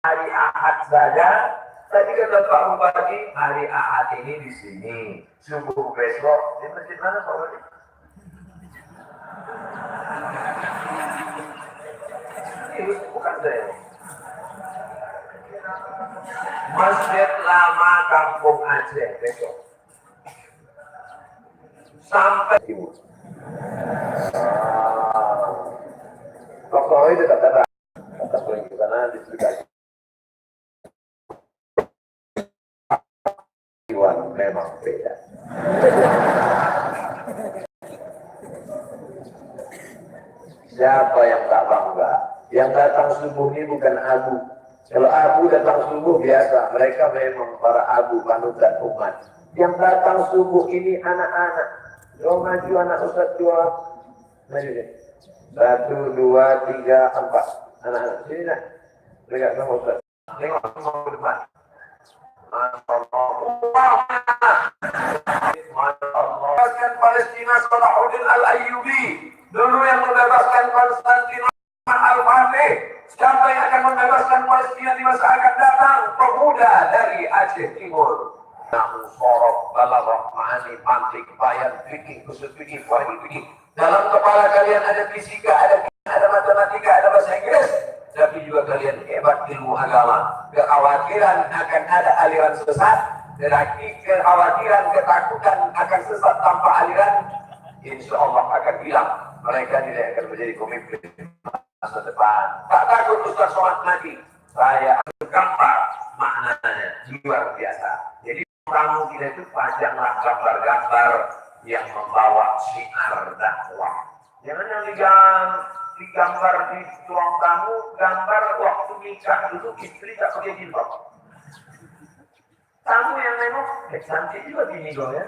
hari Ahad saja. Tadi kata Pak Bupati, hari Ahad ini di sini. Subuh besok di masjid mana Pak Bupati? Bukan saya. Masjid Lama Kampung Aceh besok. Sampai timur. Waktu itu kata atas paling ke sana distribusi. Iwan memang beda. Siapa yang tak bangga? Yang datang subuh ini bukan abu. Kalau abu datang subuh biasa, mereka memang para abu panutan umat. Yang datang subuh ini anak-anak. Doa maju anak Ustaz dua. Maju deh. 1, 2, 3, 4. Anak-anak sini nak. Dekat sama Ustaz. Tengok semua ke depan. Membebaskan Palestina Salahuddin Al-Ayyubi. Dulu yang membebaskan Konstantinopel Al-Fatih. Siapa yang akan membebaskan Palestina di masa akan datang? Pemuda dari Aceh Timur. Namun sorok, balaghah, ma'ani, mantik, bayan, fikih, usul fikih, fahim fikih. Dalam kepala kalian ada fisika, ada matematika, ada bahasa Inggris. Tapi juga kalian hebat ilmu agama. Kekhawatiran akan ada aliran sesat. Kekhawatiran, ketakutan akan sesat tanpa aliran. Insya Allah akan hilang. Mereka tidak akan menjadi pemimpin masa depan. Tak takut Ustaz Somad mati. Saya gambar maknanya luar biasa. Jadi tamu kita itu pajanglah gambar-gambar yang membawa syiar dakwah. Jangan yang digambar di ruang tamu, gambar waktu nikah dulu istri tak pakai jilbab. Tamu yang nengok, cantik juga bini gue ya.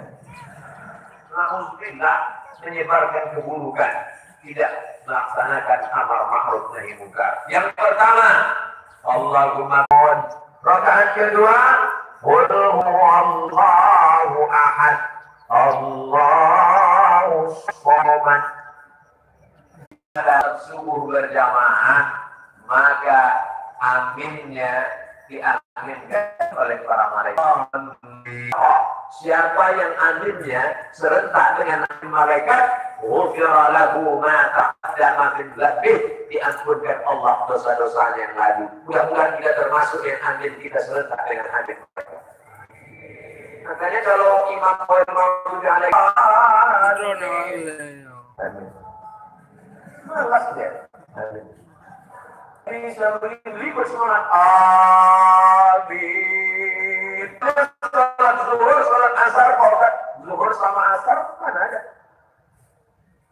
Alhamdulillah menyebarkan keburukan, tidak melaksanakan amar ma'ruf nahi munkar. Yang pertama, Allahumma mohon. Rakaat kedua, qul huwallahu ahad, Allahu samad. Dalam subuh berjamaah, maka aminnya diaminkan oleh para malaikat. Siapa yang aminnya serentak dengan malaikat, ghufira lahu ma taqaddama min dzambih, diampunkan Allah dosa-dosanya yang lalu. Mudah-mudahan kita termasuk yang amin kita serentak dengan amin. Makanya kalau Imam Muhammad alaihi amin. Malas dia. Amin. Ini beli bersemangat. Amin. Salat zuhur, salat asar, kalau zuhur sama asar mana ada?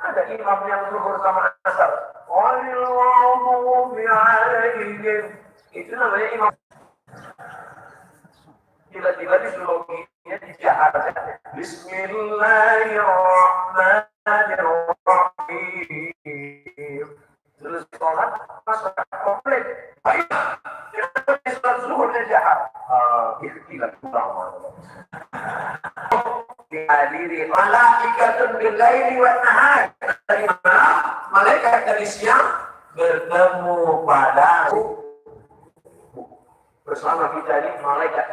Ada imam yang zuhur sama asar. Itu namanya imam. Tiba-tiba disuruh dijaharkan. Bismillahirrahmanirrahim. Terus sholat masuk komplit. Baik. Sholat zuhurnya jahat. Ikhtilat ulama. Dihadiri malaikatun bil-laili wan nahar. Dari malam, malaikat dari siang bertemu padaku. Bersama kita ini malaikat.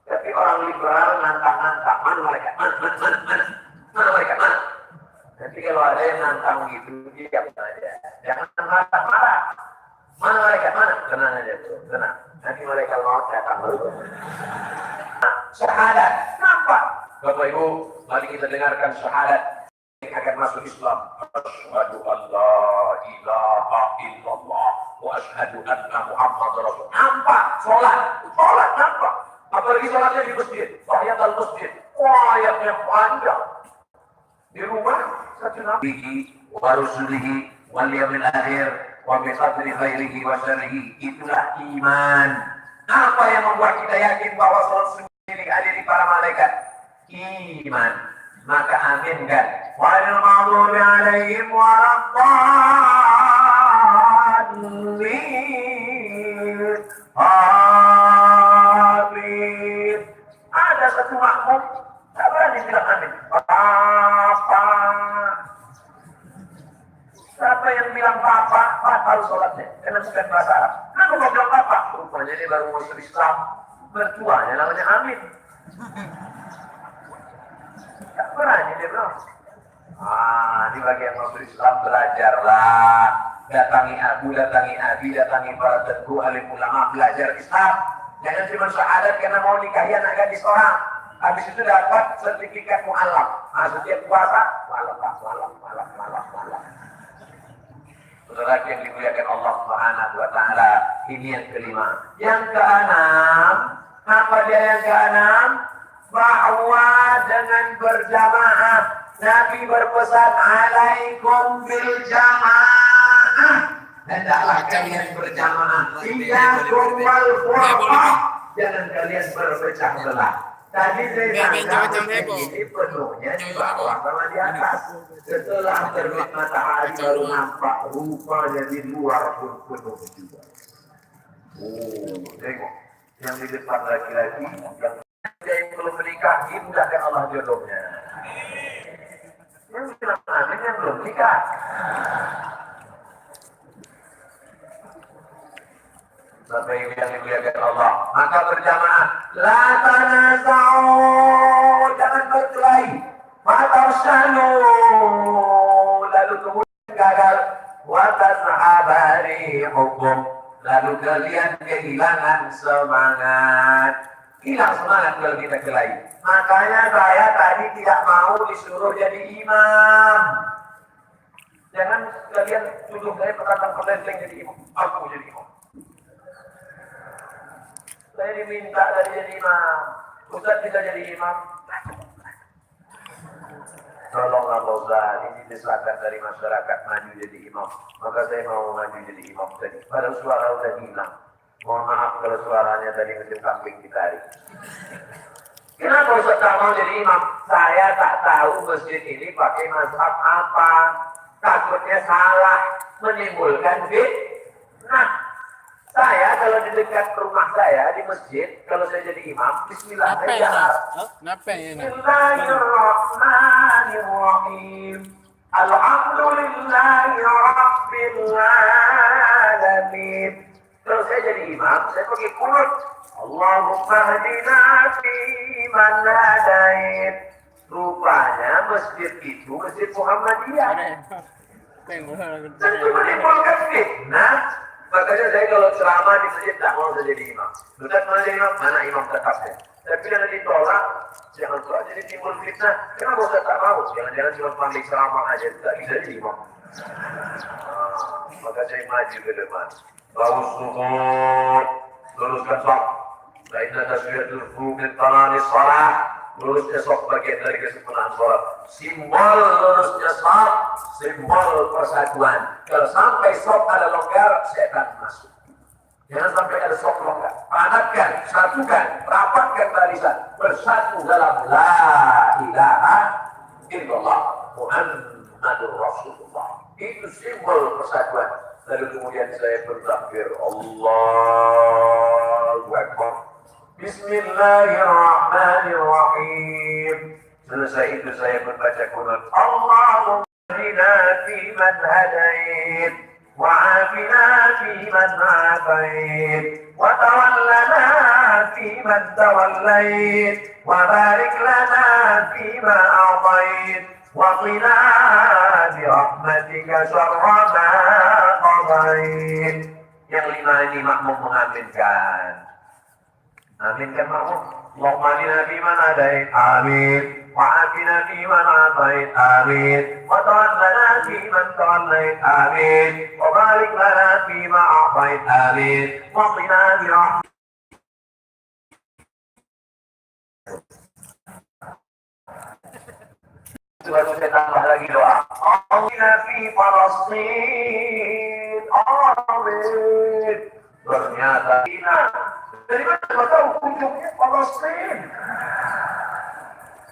Tapi orang liberal nantang-nantang. Mana malaikat? Mana malaikat? Mana? Nanti kalau ada yang nantang gitu, diam saja. Jangan marah-marah. Mana malaikat? Mana? Tenang aja tuh, tenang. Nanti malaikat maut datang dulu. Syahadat, nampak? Bapak Ibu, mari kita dengarkan syahadat yang akan masuk Islam. Asyhadu an la ilaha illallah wa asyhadu anna Muhammadar Rasul. Nampak? Sholat nampak. Apalagi sholatnya di masjid. Tahiyat al-masjid. Wah, ayatnya panjang. Di rumah satu nabi wa rusulihi wal yawmil akhir wa bi qadri khairihi wa syarrihi. Itulah iman. Apa yang membuat kita yakin bahwa sholat ini dihadiri para malaikat? Iman. Maka aminkan. Wal maghdubi alaihim waladdallin. Amin. Ada satu makmum tak berani bilang amin. Papa. Siapa yang bilang papa, batal sholatnya. Karena bukan bahasa Arab. Kenapa kau bilang papa? namanya ini baru masuk Islam. Mertuanya namanya Amin. Tak berani dia bro. Ini bagi yang masuk Islam belajarlah. Datangi Abu, datangi Abi, datangi para teguh alim ulama, belajar Islam. Jangan cuma syahadat karena mau nikahi anak gadis orang. Habis itu dapat sertifikat mu'alaf. Setiap puasa, malam. Saudara yang dimuliakan Allah Subhanahu wa Ta'ala, ini yang kelima. Yang keenam, apa dia yang keenam? Bahwa dengan berjamaah, Nabi berpesan alaikum bil jamaah. Hendaklah kalian berjamaah. Iyyakum wal furqah. Jangan kalian berpecah belah. Tadi saya katakan ini penuhnya di bawah sama di atas. Setelah terbit matahari baru nampak rupanya di luar pun penuh juga. Tengok. Yang di depan laki-laki, yang belum menikah, dimudahkan Allah jodohnya. Yang bilang amin yang belum nikah. Sampai yang dimuliakan Allah. Maka berjamaah. La tanaza'u. Jangan berkelahi. Fatafshalu. Lalu kemudian gagal. Wa tazhabari hukum. Lalu kalian kehilangan semangat. Hilang semangat kalau kita kelahi. Makanya saya tadi tidak mau disuruh jadi imam. Jangan kalian tuduh saya perkataan pelenteng jadi imam. Aku jadi imam. Saya diminta dari jadi imam. Ustaz bisa jadi imam. Tolonglah Pak Ustaz, ini desakan dari masyarakat maju jadi imam. Maka saya mau maju jadi imam tadi. Padahal suara udah hilang. Mohon maaf kalau suaranya tadi mesin kambing ditarik. Kenapa Ustaz tak mau jadi imam? Saya tak tahu masjid ini pakai mazhab apa. Takutnya salah, menimbulkan fitnah. Saya kalau di dekat rumah saya di masjid, kalau saya jadi imam, bismillah saya Bismillahirrahmanirrahim. Alhamdulillahi Rabbil Alamin. Kalau saya jadi imam, saya pakai kunut. Allahumma hadina fi man hadait. Rupanya masjid itu masjid Muhammadiyah. Tentu menimbulkan fitnah. Makanya saya kalau ceramah di masjid tak mau saya jadi imam. Ustaz mau jadi imam, mana imam tetapnya? Tapi kalau ditolak, jangan tuh jadi timbul fitnah. Kenapa Ustaz tak mau? Jangan-jangan cuma pandai ceramah aja, tak bisa jadi imam. Maka saya maju ke depan. Bau sumur, luruskan sok. Lainnya taswiyatul fuqid talanis salah. Lurusnya sok bagian dari kesempurnaan sholat. Simbol lurusnya sok, simbol persatuan. Kalau sampai sok ada longgar, setan masuk. Jangan sampai ada sok longgar. Panatkan, satukan, rapatkan barisan, bersatu dalam la ilaha illallah Muhammadur Rasulullah. Itu simbol persatuan. Lalu kemudian saya bertakbir, Allahu Akbar. Bismillahirrahmanirrahim. Selesai itu saya membaca kunut. Allahumma hdina fi man hadait, wa afina fi man afait, wa tawallana fi man tawallait, wa barik lana fi ma a'tait, wa qina bi rahmatika syarra ma qadait. Yang lima ini makmum mengaminkan. Amin kan makmum. Allahumma lina fi man hadait. Amin. Wa afina fi man afait. Amin. Wa tawallana fi man tawallait. Amin. Wa barik lana fi ma a'tait. Amin. Wa qina bi rahmatika. Coba saya tambah lagi doa. Allahumma fi Palestin. Amin. Ternyata China. Dari mana kau tahu ujungnya Palestin?